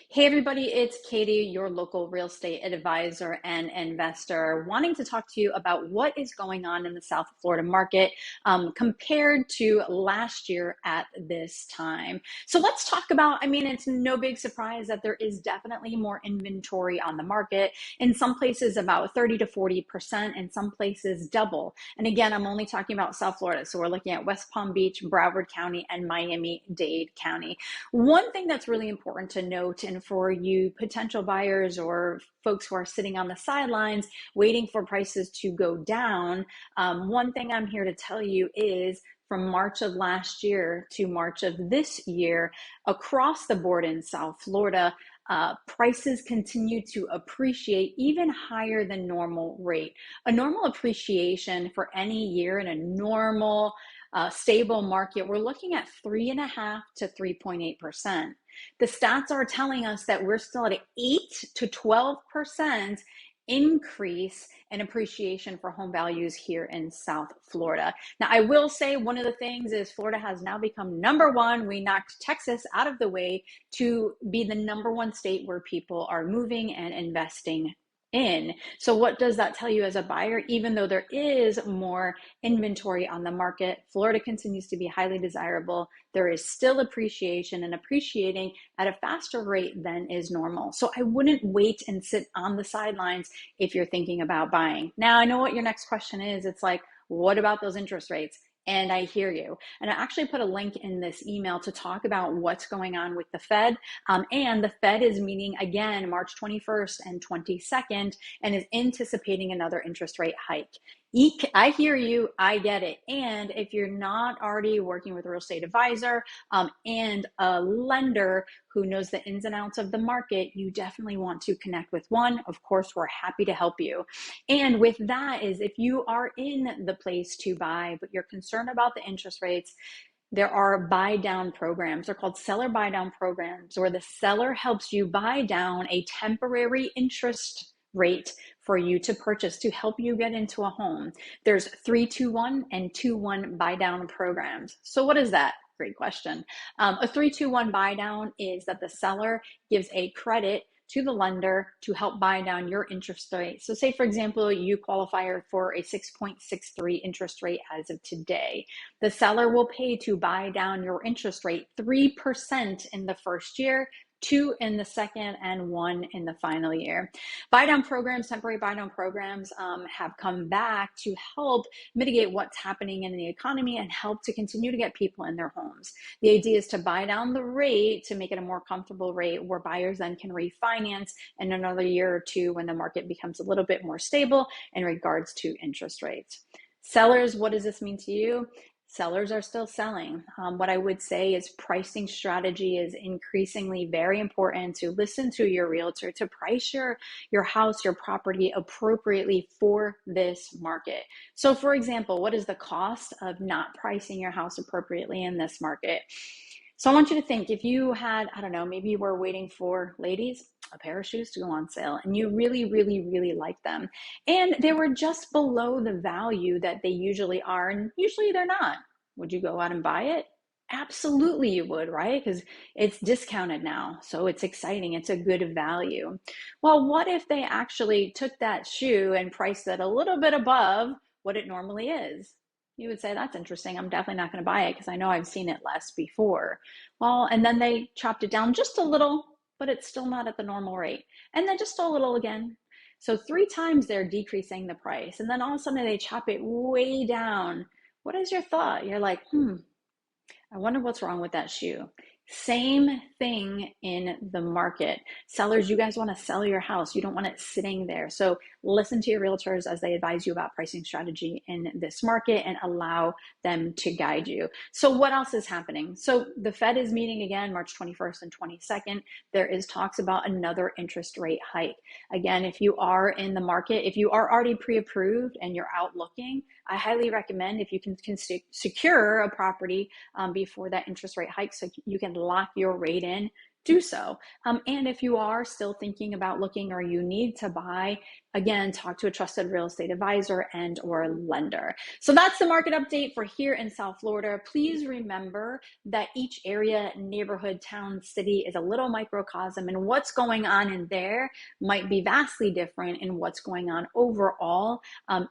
Hey everybody, it's Katie, your local real estate advisor and investor, wanting to talk to you about what is going on in the South Florida market compared to last year at this time. So let's talk about, it's no big surprise that there is definitely more inventory on the market. In some places about 30 to 40%, in some places double. And again, I'm only talking about South Florida. So we're looking at West Palm Beach, Broward County, and Miami-Dade County. One thing that's really important to note, and for you potential buyers or folks who are sitting on the sidelines waiting for prices to go down, one thing I'm here to tell you is from March of last year to March of this year, across the board in South Florida, prices continue to appreciate even higher than normal rate. A normal appreciation for any year in a normal stable market, we're looking at 3.5 to 3.8%. The stats are telling us that we're still at an 8 to 12% increase in appreciation for home values here in South Florida. Now, I will say one of the things is Florida has now become number one. We knocked Texas out of the way to be the number one state where people are moving and investing in. So what does that tell you as a buyer? Even though there is more inventory on the market, Florida continues to be highly desirable. There is still appreciation and appreciating at a faster rate than is normal. So I wouldn't wait and sit on the sidelines if you're thinking about buying. Now, I know what your next question is. It's like, what about those interest rates? And I hear you. And I actually put a link in this email to talk about what's going on with the Fed. And the Fed is meeting again March 21st and 22nd and is anticipating another interest rate hike. I hear you, I get it. And if you're not already working with a real estate advisor and a lender who knows the ins and outs of the market, you definitely want to connect with one. Of course, we're happy to help you. And with that is if you are in the place to buy, but you're concerned about the interest rates, there are buy down programs. They're called seller buy down programs, where the seller helps you buy down a temporary interest rate for you to purchase to help you get into a home. There's 3-2-1 and 2-1 buy down programs. So what is that? Great question. A 3-2-1 buy down is that the seller gives a credit to the lender to help buy down your interest rate. So say, for example, you qualify for a 6.63 interest rate as of today. The seller will pay to buy down your interest rate 3% in the first year, 2 in the second, and 1 in the final year. Buy down programs, temporary buy down programs have come back to help mitigate what's happening in the economy and help to continue to get people in their homes. The idea is to buy down the rate to make it a more comfortable rate where buyers then can refinance in another year or two when the market becomes a little bit more stable in regards to interest rates. Sellers, what does this mean to you? Sellers are still selling. What I would say is pricing strategy is increasingly very important to listen to your realtor to price your house, your property appropriately for this market. So for example, what is the cost of not pricing your house appropriately in this market? So I want you to think if you had, I don't know, maybe you were waiting for, ladies, a pair of shoes to go on sale and you really, really, really like them. And they were just below the value that they usually are. And usually they're not. Would you go out and buy it? Absolutely you would, right? Because it's discounted now. So it's exciting. It's a good value. Well, what if they actually took that shoe and priced it a little bit above what it normally is? You would say, that's interesting. I'm definitely not going to buy it because I know I've seen it less before. Well, and then they chopped it down just a little, but it's still not at the normal rate. And then just a little again. So 3 times they're decreasing the price. And then all of a sudden they chop it way down. What is your thought? You're like, I wonder what's wrong with that shoe. Same thing in the market. Sellers, you guys want to sell your house. You don't want it sitting there. So listen to your realtors as they advise you about pricing strategy in this market and allow them to guide you. So what else is happening? So the Fed is meeting again, March 21st and 22nd. There is talks about another interest rate hike. Again, if you are in the market, if you are already pre-approved and you're out looking, I highly recommend if you can secure a property before that interest rate hike so you can lock your rate in do so. And if you are still thinking about looking or you need to buy, again, talk to a trusted real estate advisor and or lender. So that's the market update for here in South Florida. Please remember that each area, neighborhood, town, city is a little microcosm, and what's going on in there might be vastly different in what's going on overall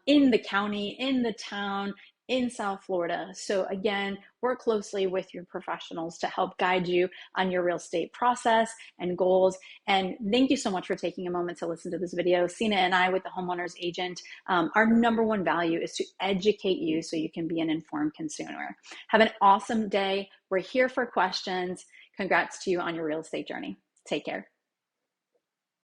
in the county, in the town, in South Florida. So again, work closely with your professionals to help guide you on your real estate process and goals. And thank you so much for taking a moment to listen to this video. Sina and I with the Homeowners Agent, our number one value is to educate you so you can be an informed consumer. Have an awesome day. We're here for questions. Congrats to you on your real estate journey. Take care.